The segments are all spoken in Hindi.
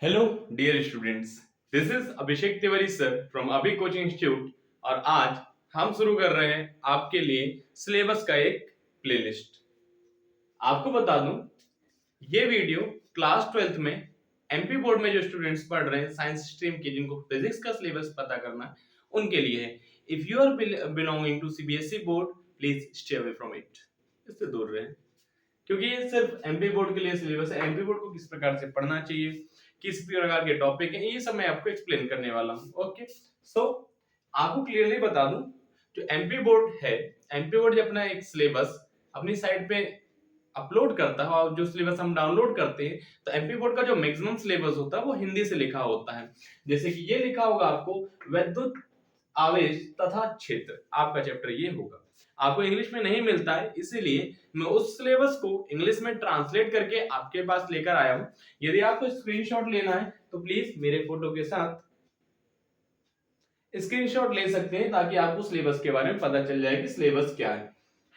Hello dear students, this is Abhishek Tiwari sir from Abhi coaching institute. और आज हम शुरू कर रहे हैं आपके लिए सिलेबस का एक प्लेलिस्ट। आपको बता दूं, ये वीडियो क्लास 12th में एमपी बोर्ड में जो स्टूडेंट्स पढ़ रहे हैं साइंस स्ट्रीम के, जिनको फिजिक्स का सिलेबस पता करना है, उनके लिए है। If you are belonging to CBSE board, please stay away from it. इससे दूर रहें, क्योंकि ये सिर्फ एमपी बोर्ड के लिए सिलेबस है। एमपी बोर्ड को किस प्रकार से पढ़ना चाहिए, किस प्रकार के टॉपिक हैं, ये सब मैं आपको एक्सप्लेन करने वाला हूँ। ओके, सो आपको क्लियरली बता दूं, जो एमपी बोर्ड है, एमपी बोर्ड जब अपना एक सिलेबस अपनी साइट पे अपलोड करता है और जो सिलेबस हम डाउनलोड करते हैं, तो एमपी बोर्ड का जो मैक्सिमम सिलेबस होता है वो हिंदी से लिखा होता है। जैसे कि ये लिखा होगा आपको, वैद्युत आवेश तथा क्षेत्र, आपका चैप्टर ये होगा। आपको इंग्लिश में नहीं मिलता है, इसीलिए मैं उस सिलेबस को इंग्लिश में ट्रांसलेट करके आपके पास लेकर आया हूं। यदि आपको स्क्रीनशॉट लेना है तो प्लीज मेरे फोटो के साथ स्क्रीनशॉट ले सकते हैं, ताकि आपको सिलेबस के बारे में पता चल जाए कि सिलेबस क्या है।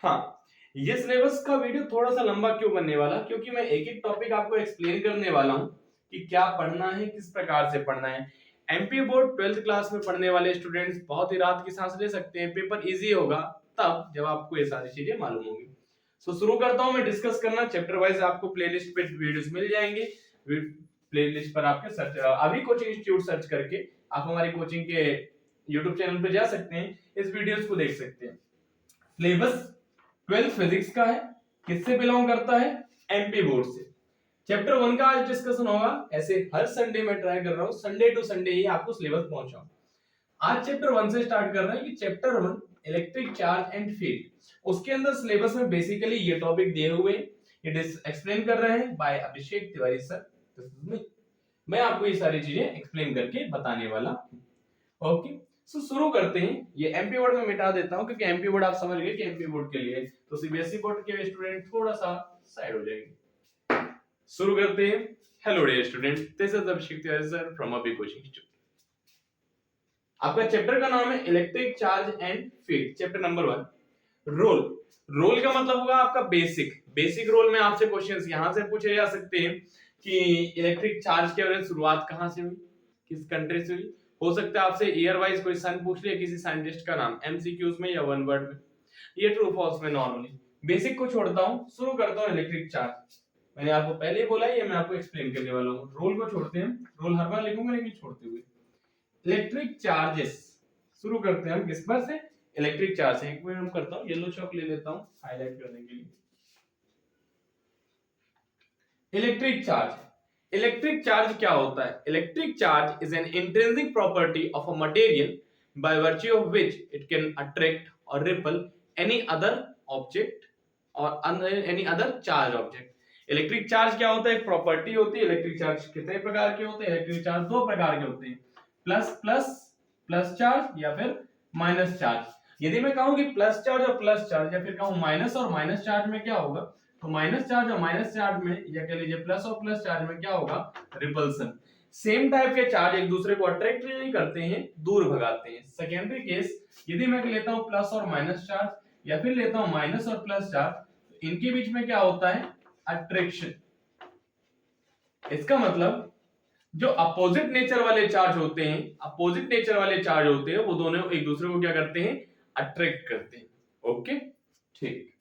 हाँ, ये सिलेबस का वीडियो थोड़ा सा लंबा क्यों बनने वाला, क्योंकि मैं एक एक टॉपिक आपको एक्सप्लेन करने वाला हूं कि क्या पढ़ना है, किस प्रकार से पढ़ना है। एमपी बोर्ड 12th क्लास में पढ़ने वाले स्टूडेंट्स बहुत ही रात की सांस ले सकते हैं। पेपर इजी होगा तब जब आपको ये सारी चीजें मालूम होंगी। सो शुरू करता हूं मैं डिस्कस करना। चैप्टर वाइज आपको प्लेलिस्ट पे वीडियोस मिल जाएंगे। प्लेलिस्ट पर आपके सर्च अभी कोचिंग इंस्टीट्यूट सर्च करके आप हमारी कोचिंग के यूट्यूब चैनल पे जा सकते हैं, इस वीडियोस को देख सकते हैं। सिलेबस 12th फिजिक्स का है, किससे बिलोंग करता है, एमपी बोर्ड से। चैप्टर 1 का आज डिस्कशन होगा। ऐसे हर संडे में ट्राई कर रहा हूं संडे टू संडे ही आपको सिलेबस पहुंचाऊं। आज चैप्टर 1 से स्टार्ट कर रहे हैं कि chapter 1 electric charge and field. उसके अंदर सिलेबस में बेसिकली ये टॉपिक दिए हुए हैं, ये एक्सप्लेन कर रहे हैं बाय अभिषेक तिवारी सर। मैं आपको ये सारी चीजें एक्सप्लेन करके बताने वाला हूं। ओके, सो शुरू करते हैं। ये एमपी बोर्ड में मिटा देता हूं, क्योंकि एमपी बोर्ड आप समझ गए कि एमपी बोर्ड के लिए, तो सीबीएसई बोर्ड के स्टूडेंट थोड़ा सा साइड हो जाएंगे। शुरू करते हैं। Hello dear student, this is Abhishek Tiwari sir from Abhi coaching institute. आपका चैप्टर का नाम है electric charge and field. Chapter number 1, role. Role का मतलब होगा आपका बेसिक रोल में आपसे क्वेश्चंस यहां से पूछे जा सकते हैं कि इलेक्ट्रिक चार्ज के बारे में शुरुआत कहां से हुई, किस कंट्री से हुई। हो सकता है आपसे ईयर वाइज कोई सन पूछ लिया, किसी साइंटिस्ट का नाम, एमसीक्यूज में या वन वर्ड में। ये ट्रू फॉल्स में नॉर्मली बेसिक को छोड़ता हूं, शुरू करता हूं इलेक्ट्रिक चार्ज। मैंने आपको पहले ही बोला, ये मैं आपको एक्सप्लेन करने वाला हूं। रोल को छोड़ते हैं, रोल हर बार लिखूंगा लेकिन छोड़ते हुए। इलेक्ट्रिक चार्जेस, शुरू करते हैं हम किस पर से, इलेक्ट्रिक चार्ज से। एक मिनट हम करता हूं, येलो चॉक ले लेता हूं हाईलाइट करने के लिए। इलेक्ट्रिक चार्ज, इलेक्ट्रिक चार्ज क्या होता है? Electric charge is an intrinsic property of a material by virtue of which it can attract और रिपल एनी अदर ऑब्जेक्ट और any other charge object. Electric charge क्या होता है? एक प्रॉपर्टी होती है। इलेक्ट्रिक चार्ज कितने प्रकार के होते हैं? इलेक्ट्रिक चार्ज दो प्रकार के होते हैं, प्लस प्लस प्लस चार्ज या फिर माइनस चार्ज। यदि मैं कहूं कि प्लस चार्ज और प्लस चार्ज, या फिर कहूं माइनस और माइनस चार्ज में क्या होगा, तो माइनस चार्ज और माइनस चार्ज में, या कह लीजिए प्लस और प्लस चार्ज में क्या होगा, रिपल्सन। सेम टाइप के चार्ज एक दूसरे को अट्रैक्ट नहीं करते हैं, दूर भगाते हैं। सेकेंडरी केस, यदि मैं लेता हूं प्लस और माइनस चार्ज, या फिर लेता हूं माइनस और प्लस चार्ज, तो इनके बीच में क्या होता है, अट्रैक्शन। इसका मतलब जो अपोजिट नेचर वाले चार्ज होते हैं, अपोजिट नेचर वाले चार्ज होते हैं, वो दोनों एक दूसरे को क्या करते हैं, अट्रैक्ट करते हैं। ओके, ठीक।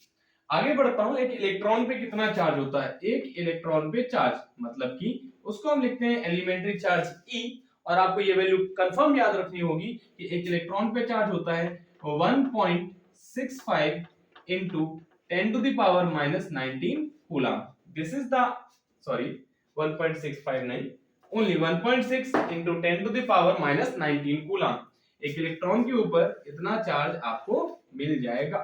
आगे बढ़ता हूं। एक इलेक्ट्रॉन पे कितना चार्ज होता है? एक इलेक्ट्रॉन पे चार्ज, मतलब कि उसको हम लिखते हैं एलिमेंट्री चार्ज E। और आपको ये वैल्यू कंफर्म याद रखनी होगी कि एक इलेक्ट्रॉन पे चार्ज होता है 1.65 into 10 to the power minus 19 coulomb. This is the, sorry 1.65 नहीं, only 1.6 into 10 to the power minus 19 coulomb. एक इलेक्ट्रॉन के ऊपर इतना चार्ज आपको मिल जाएगा।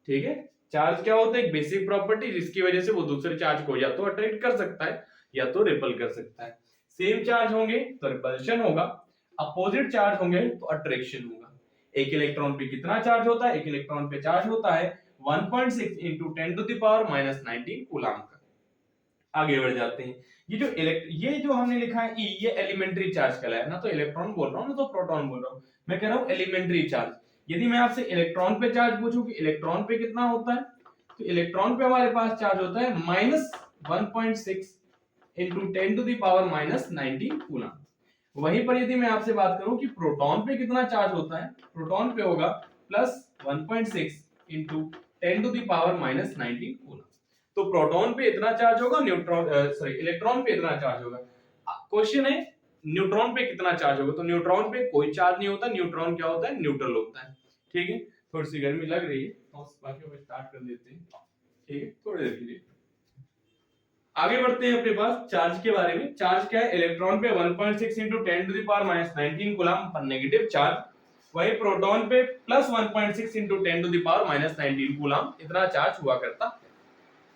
ठीक है, चार्ज क्या होता है? एक बेसिक प्रॉपर्टी, जिसकी वजह से वो दूसरे चार्ज को या तो अट्रैक्ट कर सकता है या तो रिपल कर सकता है। सेम चार्ज होंगे तो रिपल्शन होगा, अपोजिट चार्ज होंगे तो अट्रैक्शन होगा। एक इलेक्ट्रॉन पे कितना चार्ज होता है? एक इलेक्ट्रॉन पे चार्ज होता है 1.6 into 10 to the power minus 19 coulomb का। आगे बढ़ जाते हैं। ये जो हमने लिखा है E, ये एलिमेंट्री चार्ज कहलाया ना, तो इलेक्ट्रॉन बोल रहा हूं ना, तो प्रोटॉन बोल रहा हूं। मैं कह रहा हूं एलिमेंट्री चार्ज। यदि मैं आपसे इलेक्ट्रॉन पे चार्ज पूछूं कि इलेक्ट्रॉन पे कितना होता है, तो इलेक्ट्रॉन पे हमारे पास चार्ज होता है -1.6 into 10 to the power minus 19 coulomb. वहीं पर यदि मैं आपसे बात करूं कि प्रोटॉन पे कितना चार्ज होता है, प्रोटॉन पे होगा plus 1.6 into 10 to the power minus 19 coulomb. तो प्रोटॉन पे इतना चार्ज होगा, न्यूट्रॉन इलेक्ट्रॉन पे इतना चार्ज होगा। क्वेश्चन है न्यूट्रॉन पे कितना चार्ज होगा, तो न्यूट्रॉन पे कोई चार्ज नहीं होता, न्यूट्रॉन क्या होता है, न्यूट्रल होता है। ठीक है, थोड़ी सी गर्मी लग रही है तो बाकी को स्टार्ट कर देते हैं। ठीक है, थोड़ी देर के लिए आगे बढ़ते हैं अपने पास चार्ज के बारे में। चार्ज क्या है, इलेक्ट्रॉन पे 1.6 into 10 to the power minus 19 coulomb per negative charge, वही प्रोटॉन पे plus 1.6 into 10 to the power minus 19 coulomb इतना चार्ज हुआ करता।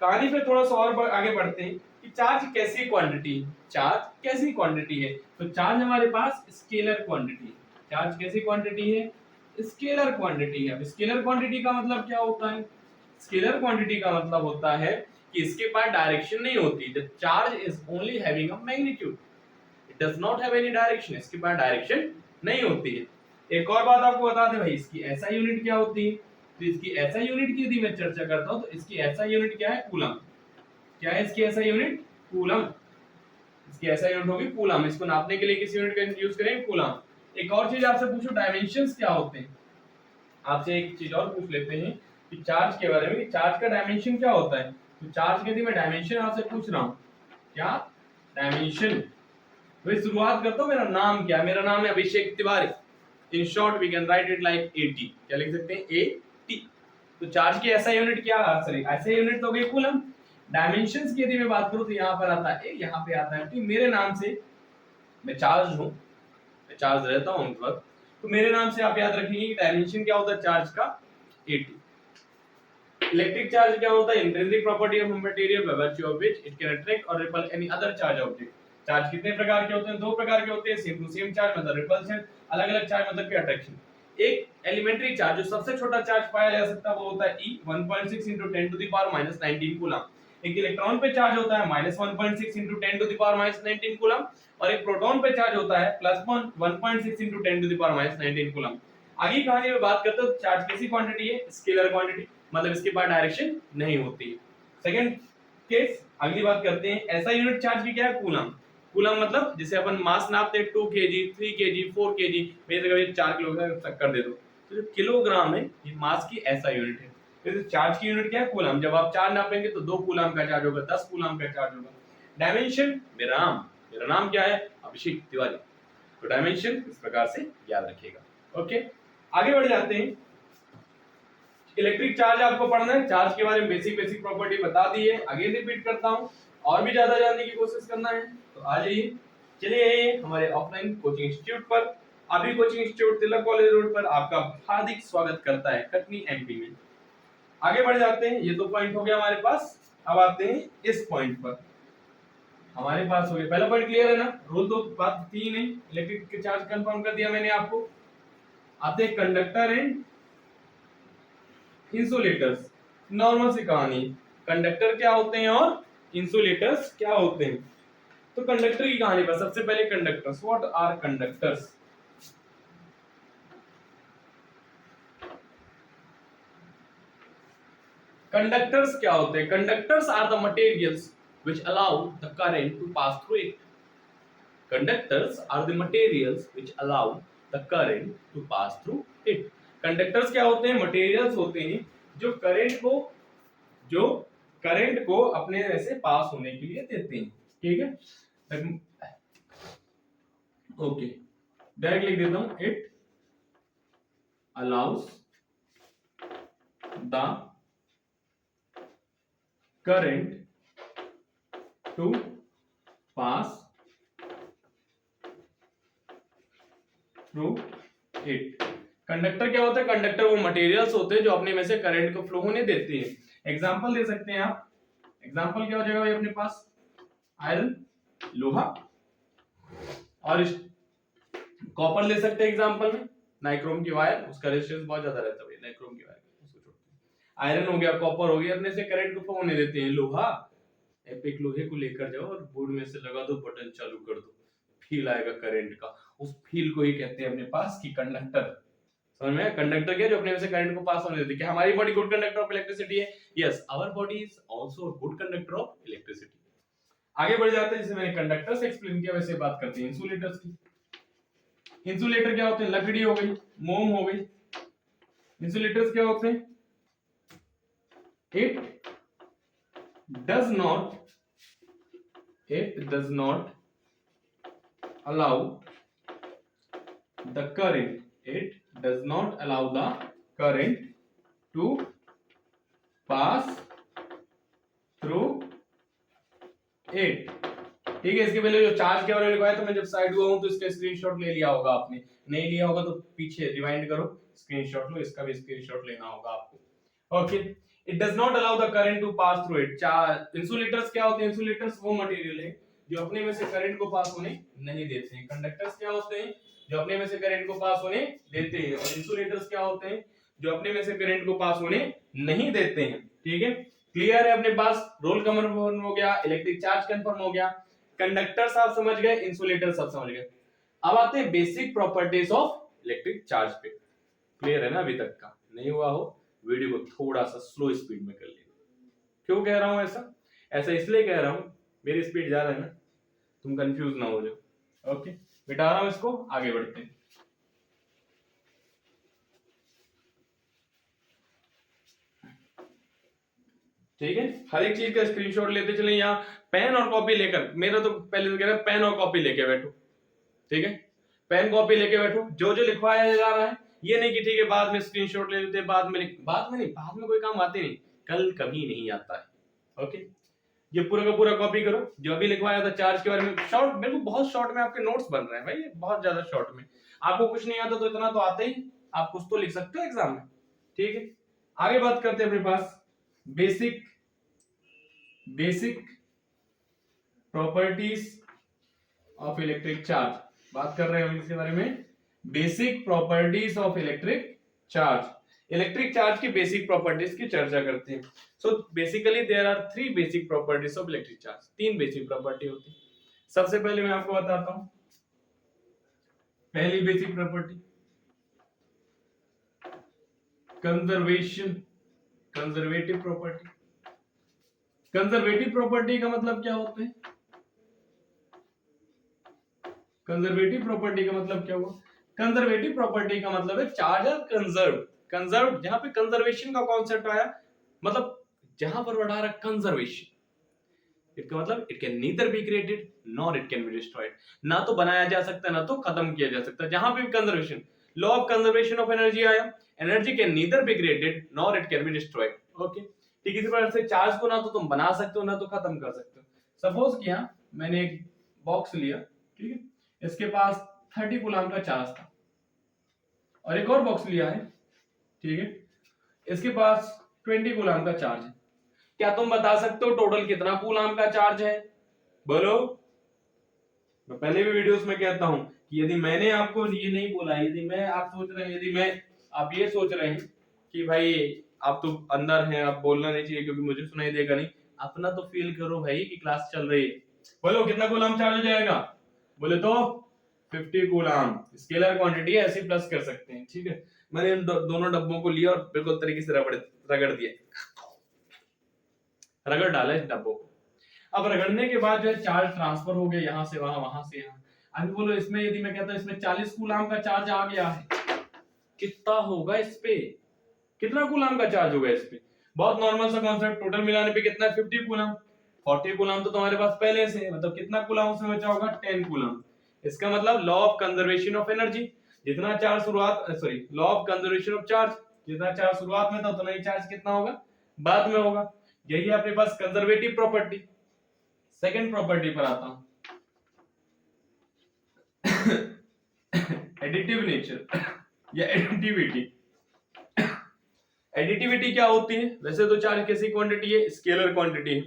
कहानी पे थोड़ा सा और आगे बढ़ते हैं कि चार्ज कैसी क्वांटिटी है, चार्ज कैसी क्वांटिटी है। तो चार्ज हमारे पास स्केलर क्वांटिटी है। चार्ज कैसी क्वांटिटी है, स्केलर क्वांटिटी है। स्केलर क्वांटिटी का मतलब क्या होता है, स्केलर क्वांटिटी का मतलब होता है कि इसके पास डायरेक्शन नहीं होती। The charge is only having a magnitude, it does not have any direction. इसके पास डायरेक्शन नहीं होती है। एक और बात आपको बता दें भाई, इसकी ऐसा यूनिट क्या होती है, तो इसकी ऐसा यूनिट की यदि मैं चर्चा करता हूं तो इसकी ऐसा यूनिट क्या है, कूलम। क्या है इसकी ऐसा यूनिट, कूलम। इसकी ऐसा यूनिट होगी कूलम। इसको नापने के लिए किस यूनिट का यूज करेंगे, कूलम। एक और चीज आपसे पूछो, डायमेंशंस क्या होते हैं। आपसे एक चीज और पूछ लेते हैं कि चार्ज के बारे में, कि चार्ज का डायमेंशन क्या होता है। तो चार्ज के यदि मैं डायमेंशन आपसे पूछ रहा हूं, क्या डायमेंशन, तो शुरुआत करता हूं, मेरा नाम क्या है, मेरा नाम है Abhishek Tiwari. In short we can write it like AT. क्या लिख सकते हैं, एटी। तो चार्ज की ऐसा यूनिट क्या, सॉरी ऐसा यूनिट तो गई कूलम। डायमेंशंस की यदि मैं बात करूं तो यहाँ पर आता है, यहाँ पे आता है, मेरे नाम से मैं चार्ज हूं, मैं चार्ज रहता हूं उस वक्त, तो मेरे नाम से आप याद रखेंगे कि डायमेंशन क्या होता है चार्ज का, 80। इलेक्ट्रिक चार्ज क्या होता है, intrinsic property of material by virtue of which it can attract और repel any other charge object. Charge कितने प्रकार के होते हैं, दो प्रकार के होते हैं, सेम टू सेम चार्ज मतलब रिपल्शन, अलग अलग चार्ज मतलब कि अट्रैक्शन। एक एलिमेंट्री चार्ज, जो सबसे छोटा चार्ज पाया जा सकता है वो होता है E 1.6 into 10 to the power minus 19 coulomb. एक इलेक्ट्रॉन पे चार्ज होता है -1.6 into 10 to the power minus 19 coulomb, और एक प्रोटॉन पे चार्ज होता है +1.6 into 10 to the power minus 19 coulomb. आगे कहानी में बात करते हैं चार्ज कैसी क्वांटिटी है, स्केलर क्वांटिटी, मतलब इसके पास डायरेक्शन नहीं होती है। सेकंड केस, अगली बात करते हैं, ऐसा यूनिट चार्ज की क्या है, कूलम। कूलम मतलब जिसे अपन मास नापते हैं 2 kg 3 kg 4 kg, मेरे जगह 4 किलोग्राम टक्कर दे दो, तो जो किलोग्राम है ये मास की ऐसा यूनिट है। तो चार्ज की यूनिट क्या है, कूलम। जब आप चार्ज नापेंगे तो 2 कूलम का चार्ज होगा, 10 कूलम का चार्ज होगा। डायमेंशन, मेरा नाम क्या है, अभिषेक तिवारी। तो डायमेंशन इस प्रकार से याद रखिएगा। ओके, आगे बढ़ जाते हैं। इलेक्ट्रिक चार्ज आपको पढ़ना है, चार्ज के बारे में बेसिक प्रॉपर्टी बता दी है, आगे रिपीट करता हूं, और भी ज्यादा जानने की कोशिश करना है तो आ जाइए, चलिए हमारे ऑफलाइन कोचिंग इंस्टीट्यूट पर। अभी कोचिंग इंस्टीट्यूट तिलक कॉलेज रोड पर आपका हार्दिक स्वागत करता है, कटनी एमपी में। आगे बढ़ जाते हैं, ये दो पॉइंट हो गया हमारे पास। अब आते हैं इस पॉइंट पर, हमारे पास हो गया पहला पॉइंट, क्लियर है ना, रूल तो बात थी नहीं, इलेक्ट्रिक के चार्ज कंफर्म कर दिया मैंने आपको। आते हैं कंडक्टर एंड इंसुलेटर्स। नॉर्मल सी कहानी, कंडक्टर क्या होते हैं और इंसुलेटर्स क्या होते हैं। तो कंडक्टर की कहानी पर सबसे पहले conductors, what are conductors. Conductors क्या होते हैं, conductors are the materials which allow the current to pass through it. Conductors are the materials which allow the current to pass through it. Conductors क्या होते हैं, मटेरियल्स होते हैं जो करंट को अपने में से पास होने के लिए देते हैं। ठीक है, ओके, डायरेक्ट लिख देता हूं, it allows the current to pass through it. Conductor क्या होता है, कंडक्टर वो मटेरियल्स होते हैं जो अपने में से करंट को फ्लो होने देते हैं। एग्जांपल दे सकते हैं आप, एग्जांपल क्या हो जाएगा भाई अपने पास, आयरन, लोहा, और कॉपर ले सकते हैं एग्जांपल में, नाइक्रोम की वायर, उसका रेजिस्टेंस बहुत ज्यादा रहता है नाइक्रोम की वायर, उसको छोड़ते हैं। आयरन हो गया, कॉपर हो गया, अपने से करंट को फ्लो होने देते हैं। लोहा, एक लोहे को लेकर जाओ और बोर्ड में से लगा दो, बटन चालू कर दो, फील आएगा करंट का, उस फील को ही कहते हैं अपने पास की कंडक्टर। समझ में, कंडक्टर क्या, जो अपने में से करंट को पास होने देती है। क्या हमारी body good conductor of electricity है? Yes, our body is also good conductor of electricity. आगे बढ़ जाते हैं, जैसे मैंने कंडक्टर्स एक्सप्लेन किया वैसे बात करते हैं इंसुलेटर्स की। इंसुलेटर क्या होते हैं? लकड़ी हो गई, मोम हो गई। इंसुलेटर्स क्या होते हैं? It does not allow the current to pass through it। ठीक है, इसके पहले जो चार्ज के बारे में लिखा है तो मैं जब साइड हुआ हूं तो इसका स्क्रीनशॉट ले लिया होगा आपने, नहीं लिया होगा तो पीछे रिवाइंड करो, स्क्रीनशॉट लो, इसका भी स्क्रीनशॉट लेना होगा आपको। Okay, it does not allow the current to pass through it. Insulators क्या होते हैं? इंसुलेटर्स वो मटेरियल है जो अपने में से करंट को पास होने नहीं देते हैं। कंडक्टर्स क्या होते हैं? जो अपने में से करंट को पास होने देते हैं। और इंसुलेटर्स क्या होते हैं? जो अपने में से करंट को पास होने नहीं देते हैं। ठीक है, क्लियर है अपने पास? रोल कंफर्म हो गया, इलेक्ट्रिक चार्ज कंफर्म हो गया, कंडक्टर्स आप समझ गए, इंसुलेटर्स आप समझ गए। अब आते हैं basic properties of electric charge पे। क्लियर है ना? अभी तक का नहीं हुआ हो वीडियो को थोड़ा सा स्लो स्पीड में कर लेना। क्यों कह रहा हूं ऐसा? ऐसा इसलिए कह रहा हूं, मेरी स्पीड ज्यादा है ना, तुम कंफ्यूज ना हो जाओ। ओके, मिटा रहा हूं इसको, आगे बढ़ते हैं। ठीक है, हर एक चीज का स्क्रीनशॉट लेते चले। यहाँ पेन और कॉपी लेकर, मेरा तो पहले तो कह रहा है पेन और कॉपी लेके बैठो। ठीक है, पेन कॉपी लेके बैठो, जो जो लिखवाया जा रहा है, ये नहीं कि ठीक है बाद में स्क्रीनशॉट ले लेते, बाद में बाद में कोई काम आते नहीं, कल कभी नहीं आता है। ओके, ये पूरा का पूरा कॉपी करो, जो अभी लिखवाया था चार्ज के बारे में। शॉर्ट, बिल्कुल बहुत शॉर्ट में आपके नोट्स बन रहे हैं भाई, बहुत ज्यादा शॉर्ट में। आपको कुछ नहीं आता तो इतना तो आता ही, आप कुछ तो लिख सकते हो एग्जाम में। ठीक है, आगे बात करते हैं अपने पास basic properties of electric charge. बात कर रहे हैं हम इसके बारे में, basic properties of electric charge. Electric charge की बेसिक प्रॉपर्टीज की चर्चा करते हैं। So basically there are 3 basic properties of electric charge. 3 basic property होती है। सबसे पहले मैं आपको बताता हूं पहली basic property, conservative property. Conservative property का मतलब क्या होता है? कंजर्वेटिव प्रॉपर्टी का मतलब क्या हुआ? कंजर्वेटिव प्रॉपर्टी का मतलब है चार्ज आर कंजर्व्ड। जहां पे कंजर्वेशन का कॉन्सेप्ट आया, मतलब जहां पर बढ़ा रहा कंजर्वेशन, इसका मतलब it can neither be created nor it can be destroyed. ना तो बनाया जा सकता ना तो खत्म किया जा सकता। जहां पे conservation, law of conservation of energy आया, energy can neither be created nor it can be destroyed. Okay, ठीक इसी प्रकार से चार्ज को ना तो तुम बना सकते हो ना तो खत्म कर सकते हो। सपोज किया मैंने एक बॉक्स लिया, ठीक है, इसके पास 30 कूलम का चार्ज था, और एक और बॉक्स लिया है, ठीक है, इसके पास 20 कूलम का चार्ज है। क्या तुम बता सकते हो टोटल कितना कूलम का चार्ज है? बोलो। मैं पहले भी वीडियोस में कहता हूं कि यदि मैंने आपको ये नहीं बोला, यदि मैं आप सोच रहे हैं, यदि मैं आप ये सोच रहे हैं कि भाई आप तो अंदर हैं, आप बोलना नहीं चाहिए क्योंकि मुझे सुनाई देगा नहीं, अपना तो फील करो भाई कि क्लास चल रही है। बोलो कितना कूलम चार्ज हो जाएगा? बोले तो 50 कूलम। स्केलर क्वांटिटी है, ऐसे प्लस कर सकते हैं। ठीक है, मैंने इन दोनों डब्बों को लिया और बिल्कुल तरीके से रगड़ दिया, रगड़ डाला इस डब्बों को। अब रगड़ने के बाद जो है चार्ज ट्रांसफर हो गया, यहां से वहां, वहां से यहां। अभी बोलो इसमें यदि मैं कहता हूं इसमें 40 कूलम का चार्ज आ गया है, कितना होगा इस पे? कितना कूलम का चार्ज होगा इस पे? बहुत नॉर्मल सा कॉन्सेप्ट, टोटल मिलाने पे कितना है? 50 कूलम। 40 कूलम तो तुम्हारे पास पहले से है, मतलब कितना कूलम उसमें बचा होगा? 10 कूलम। इसका मतलब law of conservation of energy, जितना चार्ज शुरुआत, sorry, law of conservation of charge, जितना चार्ज शुरुआत में था उतना ही चार्ज कितना होगा? बाद में होगा। यही है अपने पास कंजर्वेटिव प्रॉपर्टी। सेकंड प्रॉपर्टी पर आता हूं, एडिटिव नेचर या एडिटिविटी। एडिटिविटी क्या होती है? वैसे तो चार्ज कैसी क्वांटिटी है? स्केलर क्वांटिटी है,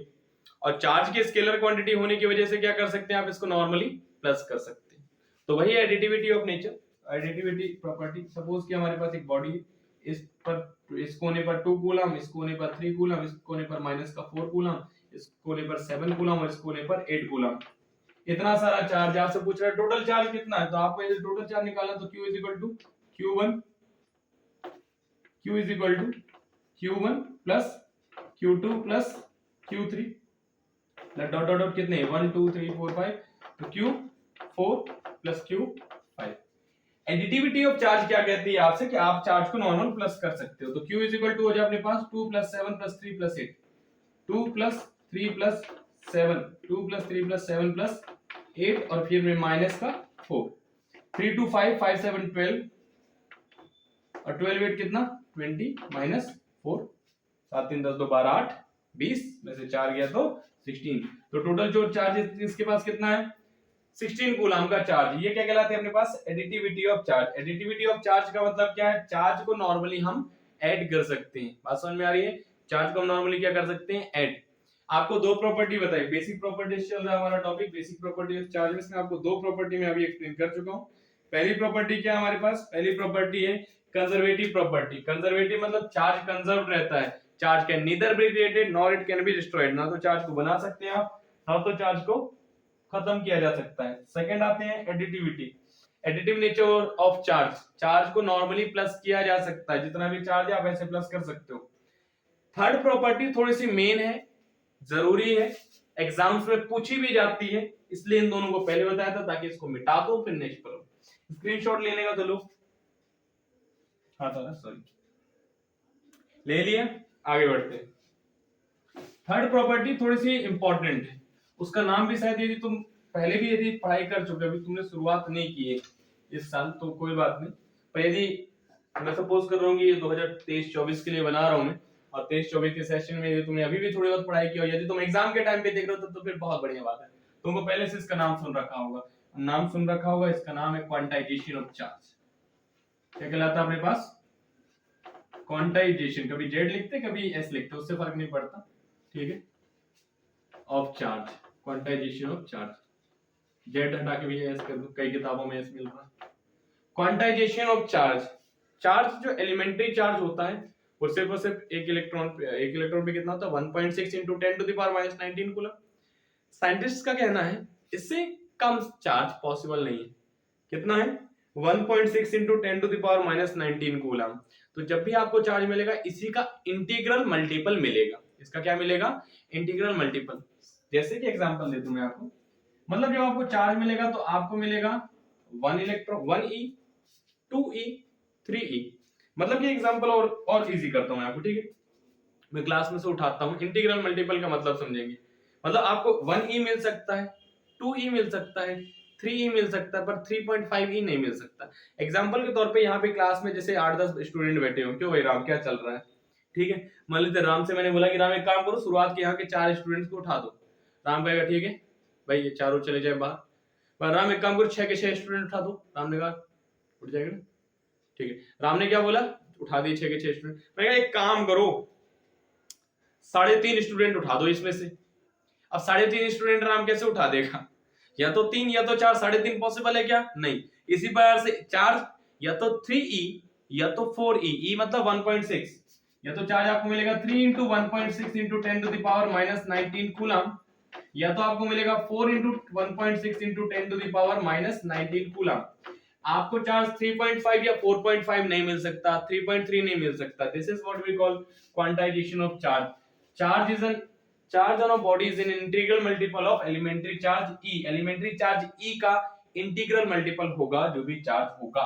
और चार्ज की स्केलर क्वांटिटी होने की वजह से क्या कर सकते हैं आप? इसको नॉर्मली प्लस कर सकते हैं। तो वही है additivity of nature, additivity property. Suppose कि हमारे पास एक बॉडी है, इस कोने पर 2 कूलम, इस कोने पर 3 कूलम, इस कोने पर माइनस का 4 कूलम, इस कोने पर 7 कूलम और इस कोने पर 8 कूलम। इतना सारा चार्ज आपसे पूछ रहा है टोटल चार्ज कितना है, तो आपको यदि टोटल चार्ज निकालना तो Q is equal to Q1 plus Q2 plus Q3 dot dot dot कितने 1 2 3 4 5, तो Q 4 plus Q 5। Additivity of charge क्या कहती है आपसे कि आप चार्ज को नॉर्मल प्लस कर सकते हो। तो Q इज इक्वल टू हो जाए अपने पास 2 plus 7 plus 3 plus 8, 2 plus 3 plus 7, 2 plus 3 plus 7 plus 8 और फिर में माइनस का 4, 3 2 5 5 7 12 और 12 8 कितना 20 माइनस 4, 7 3 10 2 12 8 20 में से 4 गया तो 16। तो टोटल जो चार्ज इसके पास कितना है 16 कूलम का चार्ज। ये क्या कहलाते हैं अपने पास additivity of charge. Additivity of charge का मतलब क्या है, चार्ज को नॉर्मली हम ऐड कर सकते हैं। बात समझ में आ रही है, चार्ज को हम नॉर्मली क्या कर सकते हैं ऐड। आपको दो प्रॉपर्टी बताई, बेसिक प्रॉपर्टी चल रहा है हमारा topic, basic property of charge में आपको दो प्रॉपर्टी में अभी एक्सप्लेन कर चुका हूं। पहली प्रॉपर्टी क्या हमारे पास, पहली प्रॉपर्टी है कंजर्वेटिव प्रॉपर्टी। कंजर्वेटिव मतलब चार्ज कंजर्व रहता है, charge can neither be created nor it can be destroyed. ना तो चार्ज को बना सकते हैं आप, ना तो चार्ज को खत्म किया जा सकता है। सेकंड आते हैं additivity, additive nature of charge. Charge को नॉर्मली प्लस किया जा सकता है, जितना भी चार्ज है आप ऐसे प्लस कर सकते हो। थर्ड प्रॉपर्टी थोड़ी सी मेन है, जरूरी है, एग्जाम्स में पूछी भी जाती है, इसलिए इन दोनों को पहले बताया था ताकि इसको मिटा दो फिर नेक्स्ट करो। स्क्रीनशॉट लेने का तो लो, हाँ था सॉरी, ले लिया, आगे बढ़ते हैं। थर्ड प्रॉपर्टी थोड़ी सी इंपॉर्टेंट है, उसका नाम भी शायद यदि तुम पहले भी यदि पढ़ाई कर चुके हो, अभी तुमने शुरुआत नहीं की है इस साल तो कोई बात नहीं, पर यदि मैं सपोज कर रहा हूँ कि 2023-24 के लिए बना रहा हूँ मैं, और 23-24 के सेशन में यदि तुमने अभी भी थोड़ी बहुत पढ़ाई की हो, यदि तुम एग्जाम के टाइम पे देख रहे हो तो फिर बहुत बढ़िया बात है, तुमको पहले से इसका नाम सुन रखा होगा। नाम सुन रखा होगा, इसका नाम है क्वांटाइजेशन ऑफ चार्ज। क्या कहलाता है अपने पास क्वांटाइजेशन, कभी जेड लिखते कभी एस लिखते, उससे फर्क नहीं पड़ता, ठीक है, of charge, quantization of charge, Z हटा के भी एस कर दो, कई किताबों में एस मिल रहा है। क्वांटाइजेशन ऑफ चार्ज, चार्ज जो एलिमेंट्री चार्ज होता है वो सिर्फ और सिर्फ एक इलेक्ट्रॉन पे कितना होता है 1.6 into 10 to the power minus 19 coulomb. Scientist का कहना है इससे कम चार्ज पॉसिबल नहीं है, कितना है 1.6 into 10 to the power minus 19 coulomb. तो जब भी आपको चार्ज मिलेगा इसी का इंटीग्रल मल्टीपल मिलेगा, इसका क्या मिलेगा इंटीग्रल मल्टीपल। जैसे कि एग्जांपल देता हूं मैं आपको, मतलब जब आपको चार्ज मिलेगा तो आपको मिलेगा 1 इलेक्ट्रॉन 1e 2e 3e। मतलब ये एग्जांपल और इजी करता हूं मैं आपको, ठीक है, मैं क्लास में से उठाता हूं, इंटीग्रल मल्टीपल का मतलब समझेंगे। मतलब आपको 1e मिल सकता है, 2e मिल सकता है, 3e मिल सकता है, पर 3.5e नहीं मिल सकता। एग्जांपल के तौर पे यहाँ पे क्लास में जैसे 8-10 स्टूडेंट बैठे हो, क्यों भाई राम क्या चल रहा है, ठीक है, मान लीजिए राम से मैंने बोला कि राम एक काम करो शुरुआत के यहाँ के 4 स्टूडेंट्स को उठा दो, राम कहेगा ठीक है भाई ये चारों चले जाए बाहर, पर राम एक काम करो 6 के 6 स्टूडेंट उठा दो, राम ने कहा उठ जाएगा ना, ठीक है, राम ने क्या बोला उठा दिए 6 के 6 स्टूडेंट। मैं कहा एक काम करो 3.5 स्टूडेंट उठा दो इसमें से। अब 3.5 स्टूडेंट राम कैसे उठा देगा, या तो 3 या तो 4, 3.5 पॉसिबल है क्या, नहीं। इसी प्रकार से चार्ज या तो 3e या तो 4e, e मतलब 1.6, या तो चार्ज आपको मिलेगा 3 into 1.6 into 10 to the power minus 19 coulomb, या तो आपको मिलेगा 4 into 1.6 into 10 to the power minus 19 coulomb. आपको चार्ज 3.5 या 4.5 नहीं मिल सकता, 3.3 नहीं मिल सकता। This is what we call quantization of charge. Charge on a body is an integral multiple of elementary charge E। Elementary charge E का इंटीग्रल मल्टीपल होगा जो भी चार्ज होगा।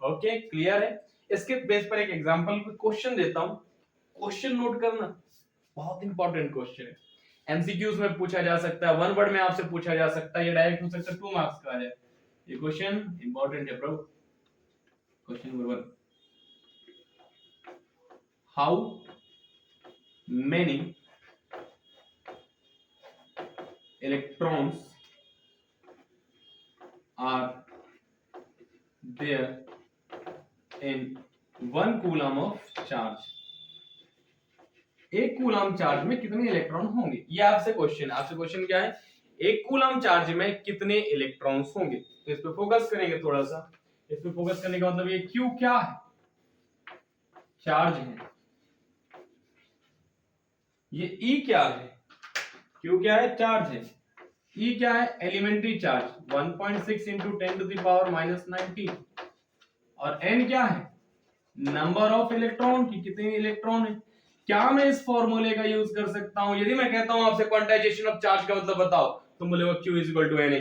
ओके क्लियर है। इसके बेस पर एक एग्जांपल क्वेश्चन देता हूं, क्वेश्चन नोट करना, बहुत इंपॉर्टेंट क्वेश्चन है, एमसीक्यूज में पूछा जा सकता है, 1 वर्ड में आपसे पूछा जा सकता है, ये डायरेक्ट हो सकता है 2 मार्क्स का आ जाए। ये क्वेश्चन इंपॉर्टेंट है bro. Question number 1, how many electrons are there in 1 coulomb of charge. एक कूलम चार्ज में कितने इलेक्ट्रॉन होंगे, ये आपसे क्वेश्चन क्या है, एक कूलम चार्ज में कितने इलेक्ट्रॉन्स होंगे। तो इस पे फोकस करेंगे थोड़ा सा। इस पे फोकस करने का मतलब ये Q क्या है, चार्ज है, ये E क्या है, Q क्या है चार्ज है, E क्या है elementary charge 1.6 into 10 to the power minus 19, और N क्या है नंबर ऑफ इलेक्ट्रॉन की कितने इलेक्ट्रॉन है। क्या मैं इस फॉर्मूले का यूज कर सकता हूं? यदि मैं कहता हूं आपसे क्वांटाइजेशन ऑफ चार्ज का मतलब बताओ, तुम बोलोगे Q is equal to Na।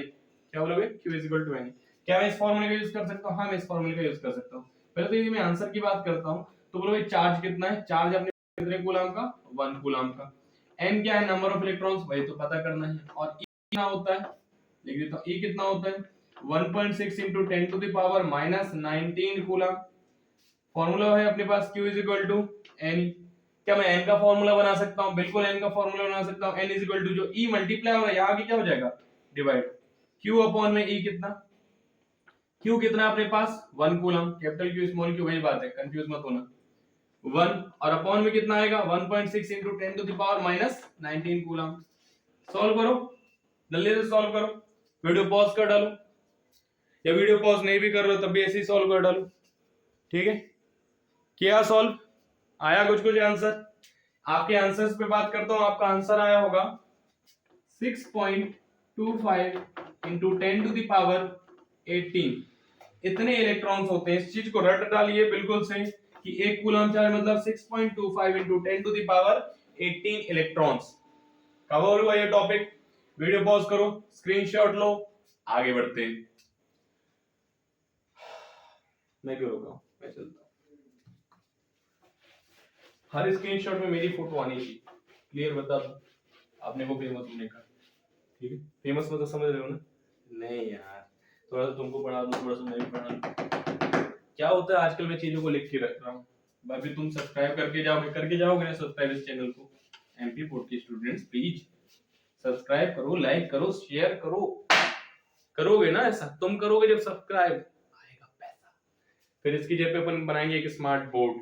क्या बोलोगे? Q is equal to Na। क्या मैं इस फॉर्मूले का यूज कर सकता हूं? हाँ, मैं इस फॉर्मूले का यूज कर सकता हूं। पहले तो यदि मैं आंसर की बात करता हूं तो बोलोगे चार्ज कितना है? चार्ज अपने कितने कूलम का? 1 कूलम का। n क्या है? नंबर ऑफ इलेक्ट्रॉन्स, वही तो पता करना है। और E कितना होता है? लिख देता हूं, E कितना होता है? 1.6 into 10 to the power minus 19 coulomb. Formula है अपने पास Q is equal to N। क्या मैं N का फॉर्मूला बना सकता हूं? बिल्कुल N का फॉर्मूला बना सकता हूं। N is equal to जो E मल्टीप्लाई हो रहा है यहां की क्या हो जाएगा? डिवाइड। Q अपॉन में E कितना? Q कितना अपने पास? 1 coulomb. Capital Q small q वही बात है, कंफ्यूज मत होना। 1 और अपॉन में कितना आएगा? 1.6 into 10 to the power minus 19 coulomb. Solve करो, जल्दी से सॉल्व करो। वीडियो पॉज कर डालो, या वीडियो पॉज नहीं भी कर रहे हो तब भी ऐसे ही सॉल्व कर डालो। ठीक है, किया सॉल्व? आया कुछ कुछ आंसर? आपके आंसर्स पे बात करता हूं, आपका आंसर आया होगा 6.25 into 10 to the power 18। इतने इलेक्ट्रॉन्स होते हैं। इस चीज को रट डालिए बिल्कुल से कि एक कूलम चार्ज मतलब 6.25 into 10 to the power 18 electrons. Cover हुआ ये टॉपिक। वीडियो पॉज करो, स्क्रीनशॉट लो, आगे बढ़ते हैं। मैं क्यों रुका हूं? मैं चलता हूं। हर स्क्रीनशॉट में मेरी फोटो आनी चाहिए। क्लियर बता दो, आपने को फेमस होने का। ठीक है, फेमस मतलब समझ रहे हो ना? नहीं यार, थोड़ा सा तुमको पढ़ा दूं, थोड़ा सा मैं भी पढ़ा दूं। क्या होता है आजकल मैं चीजों को लिख के रख रहा हूँ। अभी तुम सब्सक्राइब करके जाओगे ना सब्सक्राइब इस चैनल को। एमपी बोर्ड के स्टूडेंट्स प्लीज सब्सक्राइब करो, लाइक करो, शेयर करो। करोगे ना ऐसा? तुम करोगे जब सब्सक्राइब, आएगा पैसा। फिर इसकी जगह पे अपन बनाएंगे एक स्मार्ट बोर्ड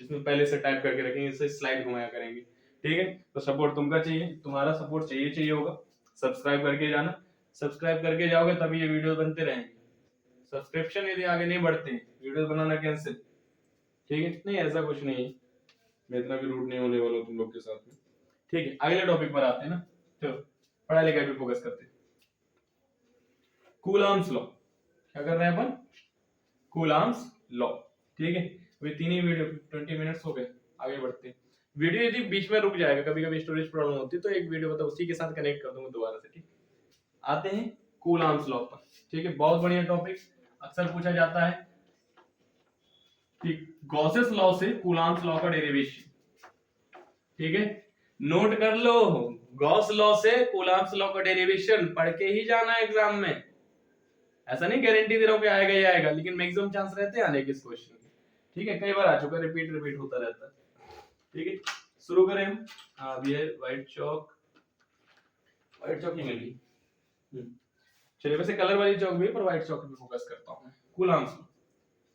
जिसमें पहले से टाइप करके रखेंगे, इससे स्लाइड घुमाया करेंगे। ठीक है, तो सपोर्ट तुमका चाहिए, तुम्हारा सपोर्ट चाहिए होगा। सब्सक्राइब करके जाना, सब्सक्राइब करके जाओगे तभी ये वीडियो बनते रहेंगे। सब्सक्रिप्शन यदि आगे नहीं बढ़ते वीडियो बनाना कैंसिल। ठीक है, नहीं ऐसा कुछ नहीं है, मैं इतना भी रूड नहीं होने वाला हूं तुम लोग के साथ में। ठीक है, अगले टॉपिक पर आते हैं ना। चलो पढ़ाई लिखाई पे फोकस करते हैं। कूलम्स लॉ, क्या कर रहे हैं अपन? Coulomb's law. ठीक है, अभी तीन ही वीडियो 20 मिनट्स हो गए, आगे बढ़ते हैं। वीडियो यदि बीच में रुक जाएगा, कभी कभी स्टोरेज प्रॉब्लम होती है, तो एक वीडियो मतलब उसी के साथ कनेक्ट कर दूंगा दोबारा से। ठीक, आते हैं कूलम्स लॉ पर। ठीक है, बहुत बढ़िया टॉपिक, अक्सर पूछा जाता है कि गॉसेस लॉ से कूलम्स लॉ का डेरिवेशन। ठीक है, नोट कर लो, गॉस लॉ से कूलम्स लॉ का डेरिवेशन पढ़ के ही जाना है एग्जाम में। ऐसा नहीं गारंटी दे रहा हूं कि आएगा ही आएगा, लेकिन मैक्सिमम चांस रहते हैं आने के इस क्वेश्चन के। ठीक है, कई बार आ चुका है, रिपीट होता रहता है। ठीक है, शुरू करें हम। अभी है व्हाइट चौक ही मिली। चलिए, वैसे कलर वाली चौक भी है पर व्हाइट चौक पे फोकस करता हूं मैं। कूलम्स लॉ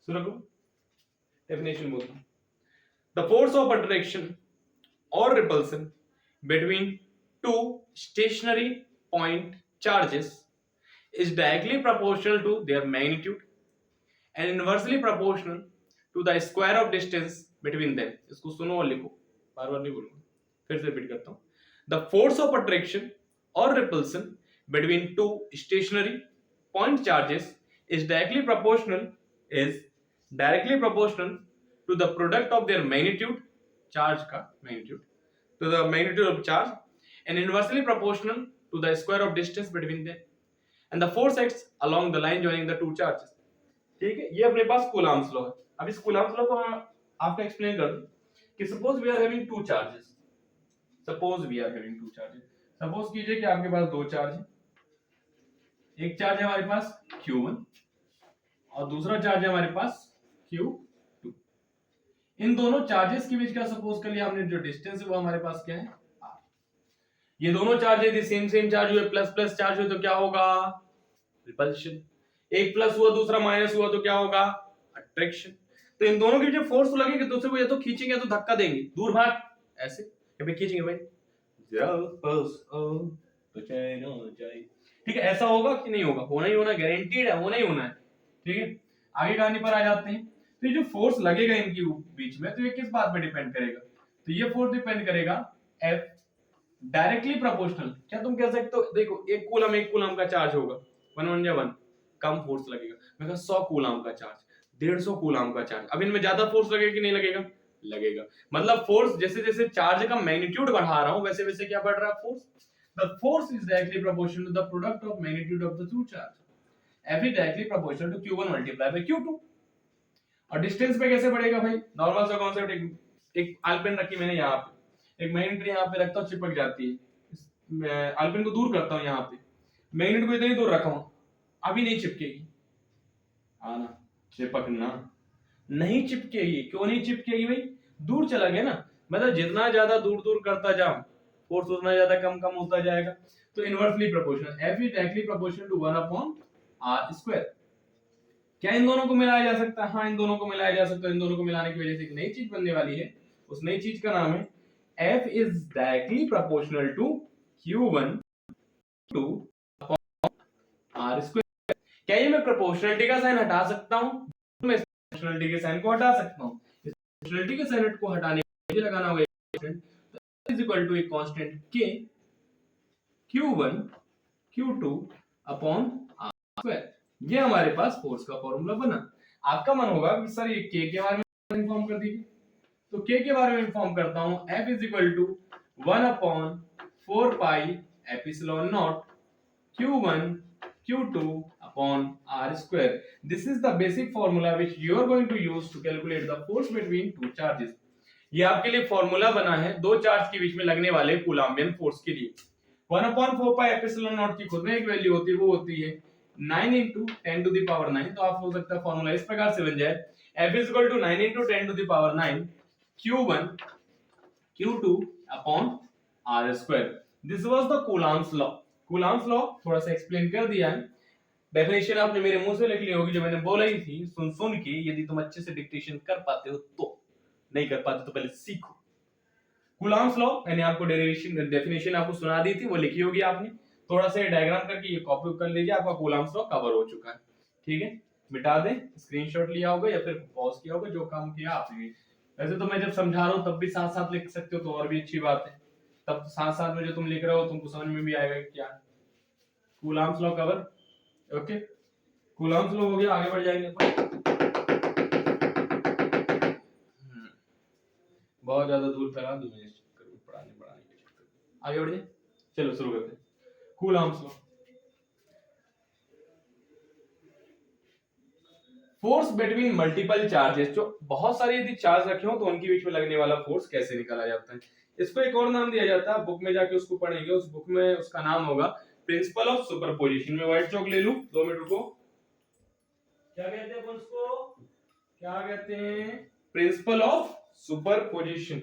शुरू करो, डेफिनेशन बोलता हूं। The force of attraction or repulsion between two stationary point charges is directly proportional to their magnitude and inversely proportional to the square of distance between them। इसको सुनो और लिखो, बार बार नहीं बोलूंगा, फिर से रिपीट करता हूं। The force of attraction or repulsion between two stationary point charges is directly proportional to the product of their magnitude, charge का magnitude, to the magnitude of charge, and inversely proportional to the square of distance between them, and the force acts along the line joining the two charges। ठीक है, ये अपने पास कूलम्स लॉ है। अब इस कूलम्स लॉ को मैं आपको एक्सप्लेन कर दूं कि suppose we are having two charges. Suppose कीजिए कि आपके पास दो चार्ज है। एक चार्ज है हमारे पास Q1 और दूसरा चार्ज है हमारे पास Q2। इन दोनों चार्जेस के बीच का सपोज कर लिया हमने जो डिस्टेंस है वो हमारे पास क्या है? R। ये दोनों चार्ज यदि सेम चार्ज हुए, प्लस प्लस चार्ज हुए तो क्या होगा? रिपल्शन। एक प्लस हुआ दूसरा माइनस हुआ तो क्या होगा? अट्रैक्शन। तो इन दोनों के बीच फोर्स लगेगी, दूसरे को या तो खींचेंगे या तो धक्का देंगे, दूर भाग, ऐसे कभी खींचेंगे भाई तो चैन हो जाए। ठीक है, ऐसा होगा कि नहीं होगा? होना ही होना, गारंटीड है, होना ही होना है। ठीक है, आगे कहानी पर आ जाते हैं। तो ये जो फोर्स लगेगा इनके बीच में, तो ये किस बात पे डिपेंड करेगा? तो ये फोर्स डिपेंड करेगा F डायरेक्टली प्रोपोर्शनल। क्या तुम कह सकते हो, देखो एक कूलम का चार्ज होगा 1 1 1, कम फोर्स लगेगा। मैं कहा 100 कूलम का चार्ज, 150 कूलम का चार्ज, अब इनमें ज्यादा फोर्स लगेगा कि नहीं लगेगा? लगेगा। मतलब फोर्स जैसे जैसे चार्ज का मैग्नीट्यूड बढ़ा रहा हूं वैसे वैसे क्या बढ़ रहा है force. The force is directly proportional to the product of magnitude of the two charge, F is directly proportional to Q1 multiplied by Q2। और डिस्टेंस पे कैसे बढ़ेगा भाई, नॉर्मल सा कॉन्सेप्ट, एक आलपेन रखी मैंने यहाँ पे, एक मैग्नेट यहाँ पे रखता हूँ, चिपक जाती है, मैं आलपेन को दूर करता हूँ यहाँ पे, मैग्नेट को इतनी दूर रखा हूँ, अभी नहीं चिपकेगी, आना चिपकना नहीं चिपकेगी। क्यों नहीं चिपकेगी भाई, दूर चला गया ना, मतलब जितना ज्यादा दूर दूर करता जाऊं फोर्स उतना ज्यादा कम कम होता जाएगा। तो inversely proportional, F is directly proportional to 1/r²। क्या इन दोनों को मिलाया जा सकता है? हाँ, इन दोनों को मिलाया जा सकता है। इन दोनों को मिलाने की वजह से एक नई चीज बनने वाली है, उस नई चीज का नाम है F is directly proportional to Q1 to r²। क्या ये मैं प्रोपोर्शनलिटी का साइन हटा सकता हूं? मैं प्रोपोर्शनलिटी के साइन को हटा सकता हूं। इस प्रोपोर्शनलिटी के साइन को हटाने के लिए लगाना होगा कांस्टेंट इज इक्वल टू एक constant k Q1 Q2 upon r²। ये हमारे पास फोर्स का फॉर्मूला बना। आपका मन होगा कि सर ये k के बारे में इन्फॉर्म कर दीजिए, तो k के बारे में इन्फॉर्म करता हूं। F is equal to 1/4 pi epsilon naught Q1 Q2 upon r²। This is the basic formula which you are going to use to calculate the force between two charges। ये आपके लिए फॉर्मूला बना है दो चार्ज के बीच में लगने वाले कूलम्बियन फोर्स के लिए। 1/4 पाई एप्सिलॉन नॉट की खुद में एक वैल्यू होती है, वो होती है 9 into 10 to the power 9। तो आप हो सकता है फॉर्मूला इस प्रकार से बन जाए, F is equal to 9 into 10 to the power 9 Q1 Q2 upon r²। This was the Coulomb's law। Coulomb's law थोड़ा सा एक्सप्लेन कर दिया है, डेफिनेशन आपने मेरे मुंह से लिख ली होगी जो मैंने बोला ही थी सुन सुन के, यदि तुम अच्छे से डिक्टेशन कर पाते हो तो, नहीं कर पाते तो पहले सीखो। कूलम्ब्स लॉ मैंने आपको डेरिवेशन डेफिनेशन आपको सुना दी थी, वो लिखी होगी आपने, थोड़ा सा डायग्राम करके ये कॉपी कर लीजिए, आपका कूलम्ब्स लॉ कवर हो चुका है। ठीक है, मिटा दें, स्क्रीनशॉट लिया होगा या फिर पॉज किया होगा, जो काम किया आपने। वैसे तो मैं जब समझा रहा हूं तब भी साथ साथ लिख सकते हो तो और भी अच्छी बात है, तब साथ साथ में जो तुम लिख रहे हो तुमको समझ में भी आएगा क्या। Coulomb's law cover, okay, Coulomb's law हो गया, आगे बढ़ जाएंगे। बहुत ज्यादा दूर फैला दूं मैं पढ़ाने पढ़ाने के चक्कर, आगे बढ़िए, चलो शुरू करते हैं। Coulomb's law, force between multiple charges, जो बहुत सारे यदि चार्ज रखे हो तो उनके बीच में लगने वाला फोर्स कैसे निकाला जाता है। इसको एक और नाम दिया जाता है, बुक में जाके उसको पढ़ेंगे, उस बुक में उसका नाम होगा प्रिंसिपल ऑफ सुपरपोजिशन। में व्हाइट चौक ले लूं, 2 मिनट रुको। क्या कहते हैं उसको, क्या कहते हैं, प्रिंसिपल ऑफ सुपरपोजिशन।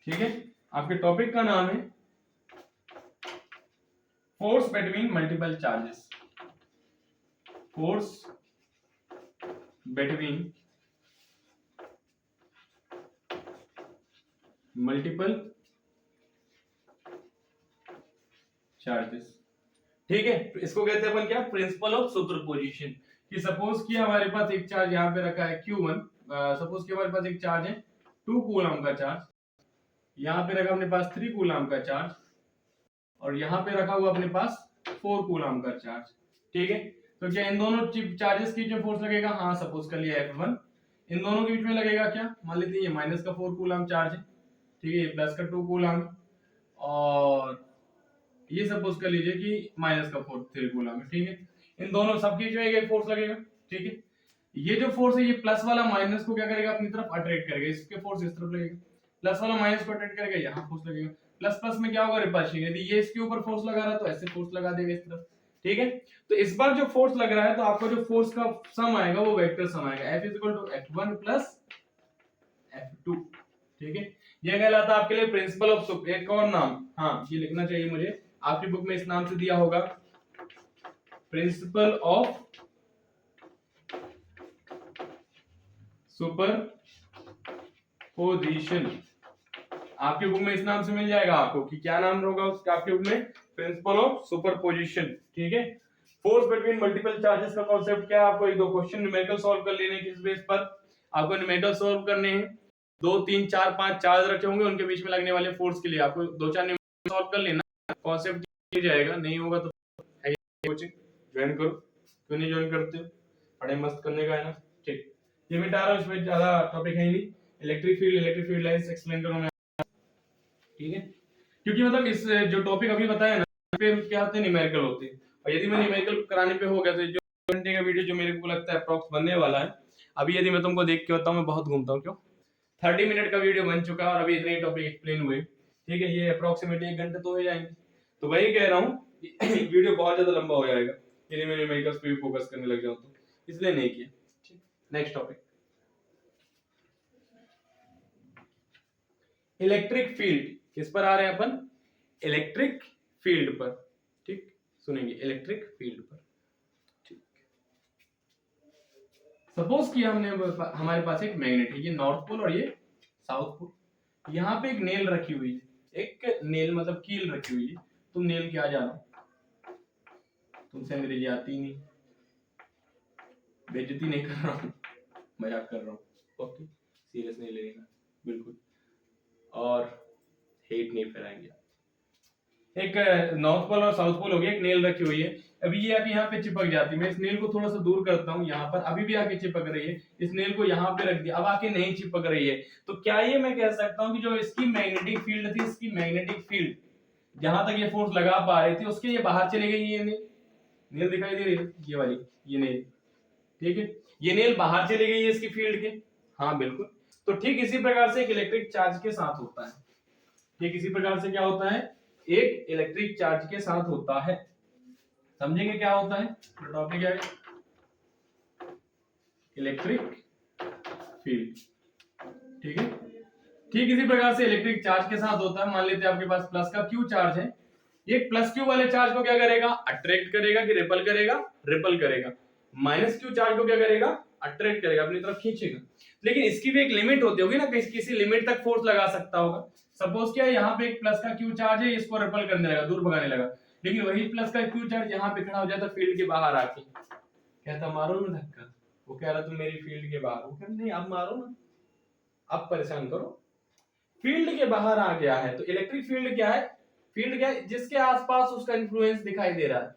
ठीक है, आपके टॉपिक का नाम है force between multiple charges. Force between multiple charges. ठीक है, इसको कहते हैं अपन क्या, प्रिंसिपल ऑफ सुपरपोजिशन। कि सपोज कि हमारे पास एक चार्ज यहाँ पे रखा है Q1, सपोज कि हमारे पास एक चार्ज है 2 कूलम का चार्ज, यहाँ पे रखा अपने पास 3 कूलम का चार्ज, और यहाँ पे रखा हुआ अपने पास 4 कूलम का चार्ज। ठीक है, तो क्या इन दोनों चार्जेस की जो फोर्स लगेगा, हाँ सपोज कर लिया F1, इन दोनों के बीच में लगेगा क्या, मान लेते हैं ये माइनस का 4 कूलम चार्ज है, ठीक है, ये प्लस का 2 कूलम, और ये सपोज कर लीजिए कि माइनस का 3 कूलम है। ठीक है, इन दोनों सबके बीच में एक फोर्स लगेगा। ठीक है, ये जो फोर्स है ये प्लस वाला माइनस को क्या करेगा, अपनी तरफ अट्रैक्ट करेगा, इसके फोर्स इस तरफ लगेगा, प्लस वाला माइनस को अट्रैक्ट करेगा, यहाँ फोर्स लगेगा, प्लस प्लस में क्या होगा, रिपल्शन, यदि ये इसके ऊपर फोर्स लगा रहा है तो ऐसे फोर्स लगा देगा इस तरफ। ठीक है, तो इस बार जो फोर्स लग रहा है तो आपका जो फोर्स का सम आएगा वो वेक्टर सम आएगा, F is equal to F1 plus F2। ठीक है, ये कहलाता है आपके लिए प्रिंसिपल ऑफ, एक और नाम, हाँ ये लिखना चाहिए मुझे, आपकी बुक में इस नाम से दिया होगा, प्रिंसिपल ऑफ सुपर पोजीशन। आपके बुक में इस नाम से मिल जाएगा आपको, कि क्या नाम होगा उसका आपके बुक में, प्रिंसिपल ऑफ सुपरपोजिशन। ठीक है, फोर्स बिटवीन मल्टीपल चार्जेस का कांसेप्ट क्या है, आपको एक दो क्वेश्चन न्यूमेरिकल सॉल्व कर लेने के, इस बेस पर आपको न्यूमेरिकल सॉल्व करने हैं। 2 3 4 5 चार्ज रखे होंगे, उनके बीच में लगने वाले फोर्स के लिए आपको 2-4 न्यूमेरिकल सॉल्व कर लेना, कांसेप्ट हो जाएगा। नहीं होगा तो कोचिंग ज्वाइन करो, क्यों नहीं ज्वाइन करते हो, पढ़ाई मस्त करने का है ना। ठीक, ये मिटा रहा हूं, इसमें ज्यादा टॉपिक है ही नहीं, इलेक्ट्रिक फील्ड लाइंस एक्सप्लेन करूंगा, ठीक है। क्योंकि मतलब इस जो टॉपिक अभी बताया ना, पे क्या होते हैं, न्यूमेरिकल होते हैं, और यदि मैं न्यूमेरिकल कराने पे हो गया तो जो घंटे का वीडियो जो मेरे को लगता है अप्रॉक्स बनने वाला है, अभी यदि मैं तुमको देख के बताऊं, मैं बहुत घूमता हूं, क्यों 30 मिनट का वीडियो बन चुका है और अभी इतने टॉपिक एक्सप्लेन हुए, ठीक है। ये अप्रोक्सीमेटली 1 घंटे तो हो जाएंगे, तो वही कह रहा हूँ वीडियो बहुत ज्यादा लंबा हो जाएगा यदि मैं न्यूमेरिकल्स पे फोकस करने लग जाऊं तो, इसलिए नहीं किया, ठीक। Next topic, electric field. किस पर आ रहे हैं अपन, इलेक्ट्रिक फील्ड पर, ठीक। सुनेंगे इलेक्ट्रिक फील्ड पर, ठीक। सपोज कि हमने हमारे पास एक मैग्नेट है, ये नॉर्थ पोल और ये साउथ पोल, यहाँ पे एक नेल रखी हुई है, एक नेल मतलब कील रखी हुई है। तुम नेल क्या जानो, तुमसे अंग्रेजी आती नहीं, बेइज्जती नहीं कर रहा हूँ, मजाक कर रहा हूँ, ओके, सीरियस नहीं लेना बिल्कुल, और हेट नहीं फैलाएंगे। एक नॉर्थ पोल और साउथ पोल हो गया, एक नेल रखी हुई है, अभी ये आके यहाँ पे चिपक जाती है, मैं इस नेल को थोड़ा सा दूर करता हूँ, यहाँ पर अभी भी आके चिपक रही है, इस नेल को यहाँ पे रख दिया, अब आके नहीं चिपक रही है, तो क्या ये मैं कह सकता हूँ कि जो इसकी मैग्नेटिक फील्ड थी, इसकी मैग्नेटिक फील्ड जहां तक ये फोर्स लगा पा रही थी, उसके ये बाहर चली गई, ये नेल दिखाई दे रही है, ये वाली, ये नेल, ठीक है, ये नेल बाहर चली गई है इसकी फील्ड के, हाँ बिल्कुल। तो ठीक इसी प्रकार से एक इलेक्ट्रिक चार्ज के साथ होता है, ठीक इसी प्रकार से क्या होता है, एक इलेक्ट्रिक चार्ज के साथ होता है, समझेंगे क्या होता है, टॉपिक क्या है, इलेक्ट्रिक फील्ड, ठीक है। ठीक इसी प्रकार से इलेक्ट्रिक चार्ज के साथ होता है, मान लेते हैं आपके पास प्लस का क्यू चार्ज है, ये प्लस क्यू वाले चार्ज को क्या करेगा, अट्रैक्ट करेगा कि रिपल करेगा, रिपल करेगा। माइनस क्यू चार्ज को क्या करेगा, अट्रैक्ट करेगा, अपनी तरफ खींचेगा। लेकिन इसकी भी एक लिमिट होती होगी ना, किसी लिमिट तक फोर्स लगा सकता होगा। सपोज क्या यहाँ पे एक प्लस का क्यू चार्ज है, इसको रिपल करने लगा, दूर भगाने लगा, लेकिन वही प्लस का क्यू चार्ज यहाँ पे खड़ा हो जाता फील्ड के बाहर आके, कहता मारो ना धक्का, वो कह रहा तुम मेरी फील्ड के बाहर, वो कह नहीं अब मारो ना, अब परेशान करो, फील्ड के बाहर आ गया है। तो इलेक्ट्रिक फील्ड क्या है, फील्ड क्या है, जिसके आसपास उसका इन्फ्लुएंस दिखाई दे रहा है,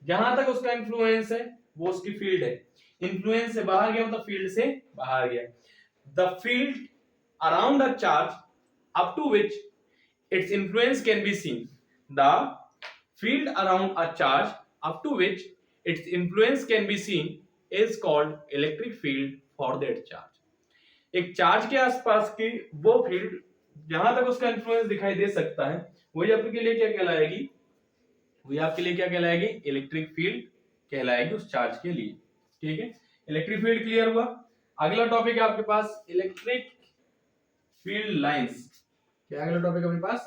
जहां तक उसका इन्फ्लुएंस है वो उसकी फील्ड है, इन्फ्लुएंस से बाहर गया मतलब फील्ड से बाहर गया। The field around a charge up to which its influence can be seen, the field around a charge up to which its influence can be seen is called electric field for that charge। एक चार्ज के आसपास की वो फील्ड जहां तक उसका इन्फ्लुएंस दिखाई दे सकता है, वही आपके लिए क्या कहलाएगी, वही आपके लिए क्या कहलाएगी, इलेक्ट्रिक फील्ड कहलाएगी उस चार्ज के लिए, ठीक है। इलेक्ट्रिक फील्ड क्लियर हुआ। अगला टॉपिक है आपके पास इलेक्ट्रिक फील्ड लाइंस। क्या अगला टॉपिक अपने पास,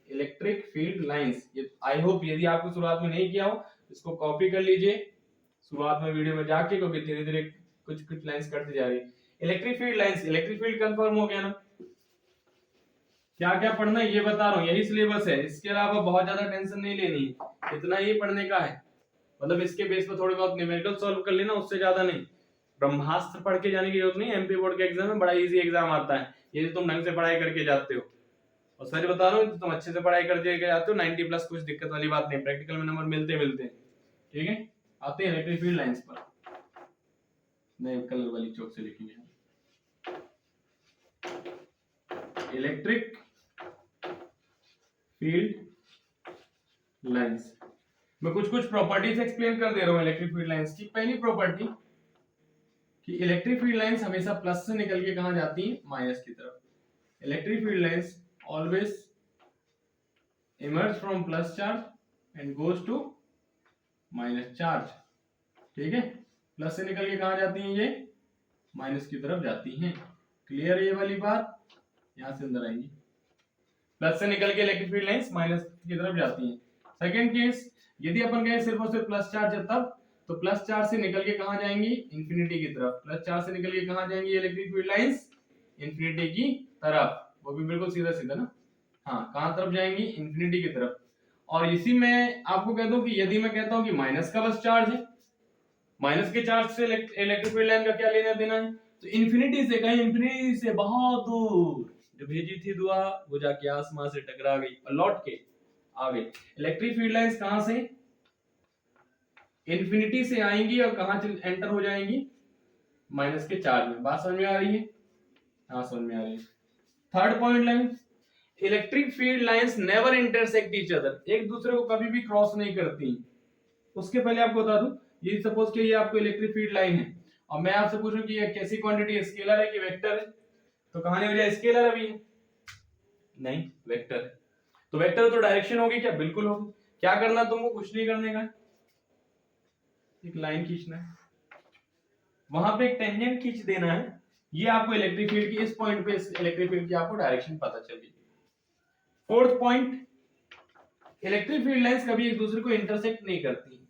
इलेक्ट्रिक फील्ड लाइंस। ये आई होप यदि आपको शुरुआत में नहीं किया हो, इसको कॉपी कर लीजिए शुरुआत में वीडियो में जाके, क्योंकि धीरे धीरे कुछ कुछ लाइंस कटती जा रही है। Electric field lines, electric field confirm हो गया ना, क्या क्या पढ़ना है ये बता रहा हूँ, यही सिलेबस है, इसके अलावा बहुत ज्यादा टेंशन नहीं लेनी है, इतना ही पढ़ने का है, मतलब इसके बेस पर थोड़ी बहुत न्यूमेरिकल सॉल्व कर लेना, उससे ज्यादा नहीं। ब्रह्मास्त्र पढ़ के जाने की जरूरत नहीं, एमपी बोर्ड के एग्जाम में बड़ा इजी एग्जाम आता है, ये तुम ढंग से पढ़ाई करके जाते हो, और सच बता रहा हूँ तुम अच्छे से पढ़ाई करके जाते हो 90 प्लस, कुछ दिक्कत वाली बात नहीं, प्रैक्टिकल में नंबर मिलते मिलते, ठीक है। आते हैं इलेक्ट्रिक फील्ड लाइंस पर, नए कलर वाली चौक से लिखेंगे, इलेक्ट्रिक फील्ड लाइंस। मैं कुछ कुछ प्रॉपर्टीज एक्सप्लेन कर दे रहा हूँ इलेक्ट्रिक फील्ड लाइंस की। पहली प्रॉपर्टी कि इलेक्ट्रिक फील्ड लाइंस हमेशा प्लस से निकल के कहां जाती है, माइनस की तरफ। Electric field lines always emerge from plus charge and goes to minus charge, ठीक है। प्लस से निकल के कहां जाती हैं, ये माइनस की तरफ जाती हैं, क्लियर ये वाली बात, यहां से अंदर आएंगी, प्लस से निकल के इलेक्ट्रिक फील्ड लाइंस माइनस की तरफ जाती हैं। सेकंड केस, यदि अपन कहें सिर्फ और सिर्फ प्लस चार्ज है तब, तो प्लस चार्ज से निकल के कहां जाएंगी, इंफिनिटी की तरफ। प्लस चार्ज से निकल के कहां जाएंगी इलेक्ट्रिक फील्ड लाइंस, इंफिनिटी की तरफ, वो भी बिल्कुल सीधा सीधा ना, हाँ कहां तरफ जाएंगी, इंफिनिटी की तरफ। और इसी में आपको कह दूं कि यदि मैं कहता हूं कि माइनस का बस चार्ज है, माइनस के चार्ज से इलेक्ट्रिक फील्ड लाइन का क्या लेना देना है, तो इंफिनिटी से, कहीं इंफिनिटी से बहुत दूर जो भेजी थी दुआ, वो जाके आसमान से टकरा गई और लौट के आ गई। इलेक्ट्रिक फील्ड लाइंस कहां से, इंफिनिटी से आएंगी और कहां एंटर हो जाएंगी, माइनस के चार्ज में। बात समझ में आ रही है, हाँ समझ में आ रही है। Third point line, electric field lines never intersect each other, एक दूसरे को कभी भी क्रॉस नहीं करती। उसके पहले आपको बता दूं, ये सपोज कि ये आपको इलेक्ट्रिक फील्ड लाइन है और मैं आपसे पूछूं कि ये कैसी क्वांटिटी है, स्केलर है कि वेक्टर है, तो कहानी हो जाए स्केलर अभी है नहीं वेक्टर है। तो वेक्टर तो डायरेक्शन होगी क्या, बिल्कुल होगी। क्या करना तुमको, कुछ नहीं करने का, एक लाइन खींचना है, वहां पे एक टेंजेंट खींच देना है, ये आपको इलेक्ट्रिक फील्ड की इस पॉइंट पे इलेक्ट्रिक फील्ड की आपको डायरेक्शन पता चलेगी। Fourth point, electric field lines कभी एक दूसरे को इंटरसेक्ट नहीं करती।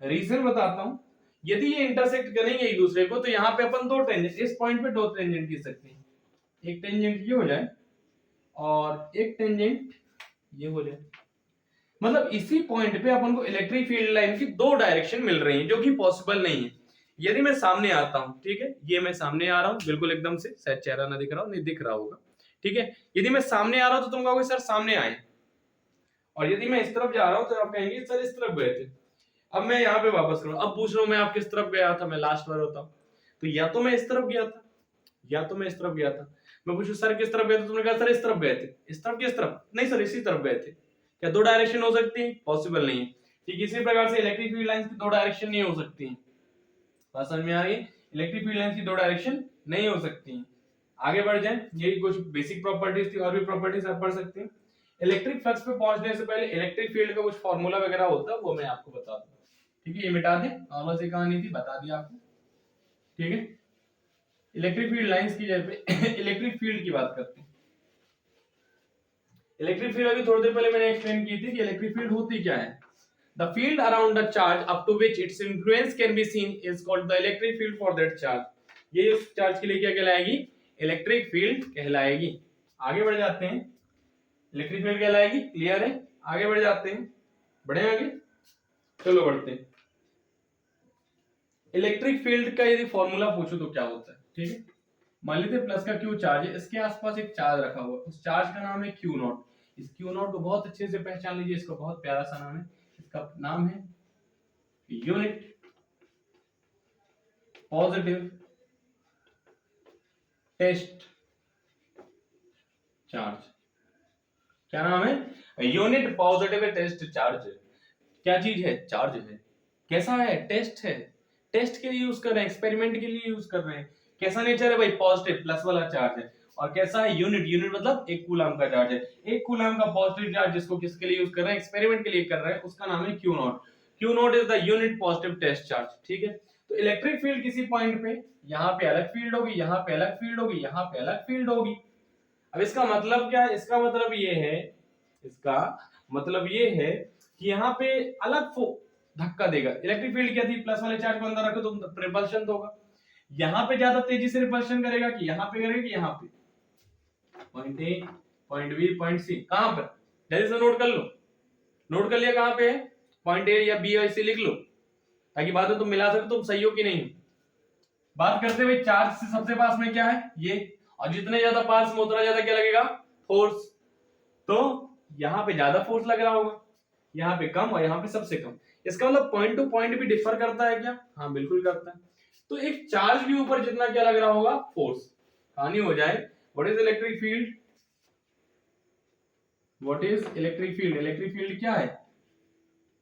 रीजन बताता हूं, यदि ये इंटरसेक्ट करेंगे एक दूसरे को तो यहाँ पे अपन दो टेंजेंट, इस पॉइंट पे दो टेंजेंट खींच सकते हैं, एक टेंजेंट ये हो जाए और एक टेंजेंट ये हो जाए, मतलब इसी पॉइंट पे अपन को इलेक्ट्रिक फील्ड लाइन की दो डायरेक्शन मिल रही है, जो कि पॉसिबल नहीं है। यदि मैं सामने आता हूं, ठीक है, ये मैं सामने आ रहा हूं बिल्कुल एकदम से, शायद चेहरा ना दिख रहा हो, नहीं दिख रहा होगा, ठीक है, यदि मैं सामने आ रहा हूं तो तुम कहोगे सर सामने आए, और यदि मैं इस तरफ जा रहा हूं तो आप कहेंगे सर इस तरफ गए थे। अब मैं यहाँ पे वापस करूं, अब पूछ रहा हूं मैं आप किस तरफ गया था, मैं लास्ट बार होता हूं, तो या तो मैं इस तरफ गया था या तो मैं इस तरफ गया था। मैं पूछूं सर किस तरफ गए थे, तुमने कहा सर इस तरफ गए थे, इस तरफ किस तरफ, नहीं सर इसी तरफ गए थे। क्या दो डायरेक्शन हो सकती है, पॉसिबल नहीं है। ठीक इसी प्रकार से इलेक्ट्रिक फील्ड लाइंस की दो डायरेक्शन नहीं हो सकती है, बात समझ में आ रही है, इलेक्ट्रिक फील्ड लाइंस की दो डायरेक्शन नहीं हो सकती है। आगे बढ़ जाए, यही कुछ बेसिक प्रॉपर्टीज थी, और भी प्रॉपर्टीज आप पढ़ सकते हैं। इलेक्ट्रिक फ्लक्स पे पहुंचने से पहले इलेक्ट्रिक फील्ड का कुछ फॉर्मूला वगैरह होता है, वो मैं आपको बता दूं, ठीक है, ये मिटा दे, नॉर्मल सी कहानी थी, बता दिया आपको, ठीक है। इलेक्ट्रिक फील्ड लाइंस की जगह पे इलेक्ट्रिक फील्ड की बात करते हैं। इलेक्ट्रिक फील्ड अभी थोड़ी देर पहले मैंने एक्सप्लेन की थी कि इलेक्ट्रिक फील्ड होती क्या है। The field around the charge up to which its influence can be seen is called the electric field for that charge. ये उस चार्ज के लिए क्या कहलाएगी, इलेक्ट्रिक फील्ड कहलाएगी। आगे बढ़ जाते हैं, इलेक्ट्रिक फील्ड कहलाएगी, क्लियर है। आगे बढ़ जाते हैं, बढ़े आगे, चलो बढ़ते हैं। इलेक्ट्रिक फील्ड का यदि फॉर्मूला पूछो तो क्या होता है, ठीक है, मान लीजिए प्लस का क्यू चार्ज है, इसके आसपास एक चार्ज रखा हुआ है, उस चार्ज का नाम है क्यू नॉट। इस क्यू नॉट को बहुत अच्छे से पहचान लीजिए, इसका बहुत प्यारा सा नाम है, इसका नाम है यूनिट पॉजिटिव टेस्ट चार्ज। क्या नाम है, यूनिट पॉजिटिव टेस्ट चार्ज। क्या चीज है, चार्ज है, कैसा है, टेस्ट है, टेस्ट के लिए यूज कर रहे हैं, एक्सपेरिमेंट के लिए यूज कर रहे हैं। कैसा नेचर है भाई, पॉजिटिव प्लस वाला चार्ज है, और कैसा है, यूनिट, यूनिट मतलब एक कूलम का चार्ज है, एक कूलम का पॉजिटिव चार्ज जिसको किसके लिए यूज कर रहे हैं, एक्सपेरिमेंट के लिए कर रहे हैं, उसका नाम है Q naught. Q naught is the unit positive test charge, ठीक है। तो इलेक्ट्रिक फील्ड किसी पॉइंट पे, यहाँ पे अलग फील्ड होगी, यहाँ पे अलग फील्ड होगी, यहाँ पे अलग फील्ड होगी। अब इसका मतलब क्या है, इसका मतलब ये है, इसका मतलब ये है कि यहाँ पे अलग धक्का देगा। इलेक्ट्रिक फील्ड क्या थी, प्लस वाले चार्ज को अंदर रखो तो रिपल्शन तो होगा, यहाँ पे ज्यादा तेजी से रिपल्शन करेगा कि यहाँ पे करेगा कि यहाँ पे, point A point B point C, कहां पर, जल्दी से नोट कर लो, नोट कर लिया कहां पे है, पॉइंट ए या बी या सी लिख लो, ताकि बाद में तुम मिला सको तुम सही हो कि नहीं। बात करते हुए चार्ज से सबसे पास में क्या है ये, और जितने ज्यादा पास में उतना ज्यादा क्या लगेगा, फोर्स। तो यहाँ पे ज्यादा फोर्स लग रहा होगा, यहाँ पे कम और यहाँ पे सबसे कम। इसका मतलब पॉइंट टू पॉइंट भी डिफर करता है क्या, हाँ बिल्कुल करता है। तो एक चार्ज के ऊपर जितना क्या लग रहा होगा, फोर्स। कहानी हो जाए, what is electric field, what is electric field, electric field क्या है,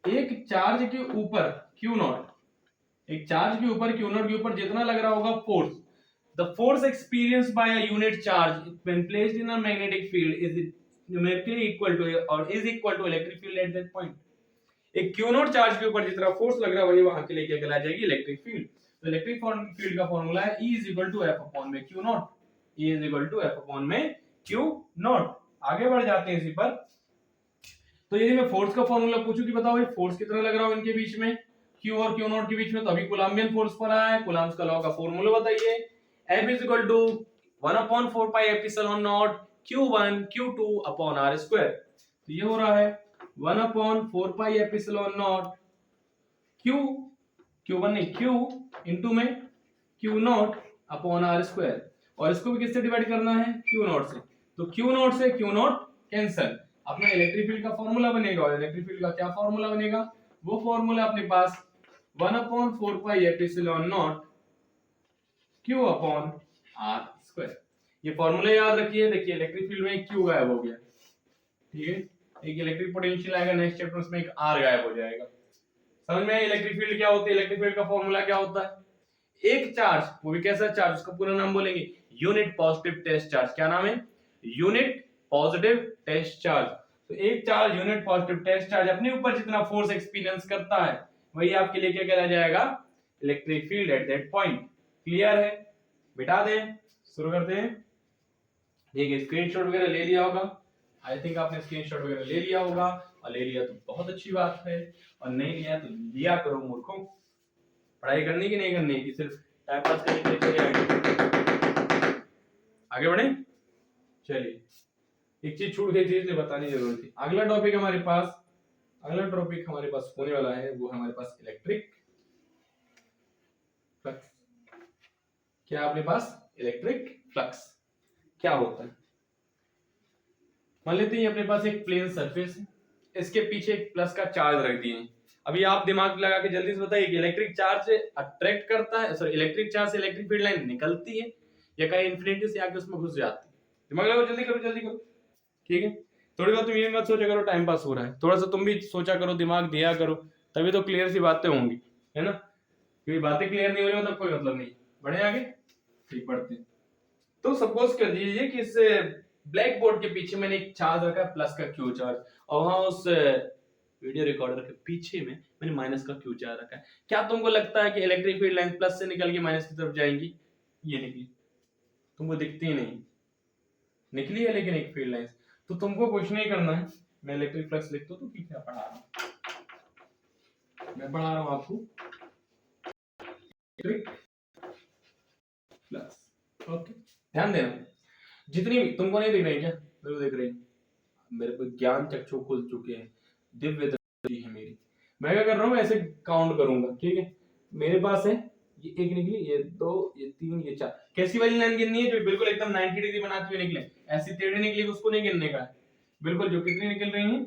एक चार्ज के ऊपर क्यू नॉट, एक चार्ज के ऊपर क्यू नॉट के ऊपर जितना लग रहा होगा force, the force experienced by a unit charge when placed in a magnetic field is numerically equal to और is equal to electric field at that point. एक क्यू नॉट चार्ज के ऊपर जितना फोर्स लग रहा है वही वहां के लिए क्या कहला जाएगी, इलेक्ट्रिक फील्ड। तो इलेक्ट्रिक फील्ड का फॉर्मूला है E is equal to F upon में Q not, E is equal to F upon में Q नॉट। आगे बढ़ जाते हैं इसी पर। तो यदि मैं फोर्स का फॉर्मूला पूछूं कि बताओ ये फोर्स कितना लग रहा हो इनके बीच में, Q और Q नॉट के बीच में, तो अभी कूलम्बियन फोर्स पर आया है, कूलम्ब्स का लॉ का फॉर्मूला बताइए, F is equal to 1/4 pi epsilon naught Q1 Q2 upon R square। तो ये हो रहा है 1/4 pi epsilon naught Q1 नहीं Q इंटू में Q not upon R square, और इसको भी किससे डिवाइड करना है, Q नॉट से। तो Q नॉट से Q नॉट कैंसल, अपना इलेक्ट्रिक फील्ड का फॉर्मूला बनेगा, और इलेक्ट्रिक फील्ड का क्या फॉर्मूला बनेगा, वो फॉर्मूला अपने पास 1/4 pi epsilon not Q upon R square. ये फॉर्मूला याद रखिए। देखिए इलेक्ट्रिक फील्ड में एक Q गायब हो गया, ठीक है, एक इलेक्ट्रिक पोटेंशियल आएगा नेक्स्ट चैप्टर, उसमें एक R गायब हो जाएगा। समझ में आया इलेक्ट्रिक फील्ड क्या होती है? इलेक्ट्रिक फील्ड का फॉर्मूला क्या होता है? एक चार्ज, वो भी कैसा चार्ज, उसका पूरा नाम बोलेंगे यूनिट पॉजिटिव टेस्ट चार्ज। क्या नाम है? Unit positive test charge. तो एक charge unit positive test charge अपने ऊपर जितना फोर्स एक्सपीरियंस करता है वही आपके लिए क्या कहलाया जाएगा? Electric field at that point. Clear है? बिठा दें, शुरू करते हैं। ठीक है, स्क्रीनशॉट वगैरह ले लिया होगा, आई थिंक आपने स्क्रीनशॉट वगैरह ले लिया होगा, और ले लिया तो बहुत अच्छी बात है, और नहीं लिया तो लिया करो मूर्खों। पढ़ाई करनी कि नहीं करनी, कि सिर्फ टाइम पास करने के लिए चले आए? आगे बढ़े, चलिए। एक चीज छूट गई थी इसलिए बताने की जरूरत थी। अगला टॉपिक हमारे पास होने वाला है, वो हमारे पास इलेक्ट्रिक फ्लक्स। क्या अपने पास? इलेक्ट्रिक फ्लक्स क्या होता है? मान लेते हैं अपने पास एक प्लेन सरफेस है, इसके पीछे एक प्लस का चार्ज रख दिए। अभी आप दिमाग लगा के जल्दी से बताइए कि इलेक्ट्रिक चार्ज से अट्रैक्ट करता है, सॉरी इलेक्ट्रिक चार्ज से इलेक्ट्रिक फील्ड लाइन निकलती है या कहीं इन्फिनिटी से आके उसमें घुस जाती है? दिमाग लगाओ, जल्दी करो, ठीक है। थोड़ी बहुत तुम ये मत सोचा करो टाइम पास हो रहा है, थोड़ा सा तुम भी सोचा करो, दिमाग दिया करो, तभी तो क्लियर सी बातें होंगी, है ना? क्योंकि बातें क्लियर नहीं हो रही मतलब कोई मतलब नहीं। बढ़े आगे, ठीक, बढ़ते हैं। तो सपोज कर दीजिए कि इस ब्लैक बोर्ड के पीछे मैंने एक चार्ज रखा है प्लस का क्यू चार्ज, और वहां उस वीडियो रिकॉर्डर के पीछे में मैंने माइनस का क्यू चार्ज रखा है। क्या तुमको लगता है कि इलेक्ट्रिक फील्ड लाइन प्लस से निकल के माइनस की तरफ जाएंगी? ये निकली, तुमको दिखती ही नहीं, निकली है लेकिन एक फील्ड लाइन। तो तुमको कुछ नहीं करना है, मैं इलेक्ट्रिक फ्लक्स लिख तो क्या पढ़ा रहा हूं, मैं पढ़ा रहा हूं आपको इलेक्ट्रिक फ्लक्स। ओके, ध्यान देना, जितनी तुमको नहीं दिख रही क्या, मेरे को दिख रही, मेरे को ज्ञान चक्षु खुल चुके हैं, दिव्य दृष्टि है मेरी। मैं क्या कर रहा हूँ, ऐसे काउंट करूंगा, ठीक है। मेरे पास है ये एक निकली, ये दो, ये तीन, ये चार। कैसी वाली लाइन गिननी है? जो बिल्कुल एकदम 90 डिग्री बनाती हुई निकले, ऐसी टेढ़ी निकली उसको नहीं गिनने का है, बिल्कुल जो कितनी निकल रही है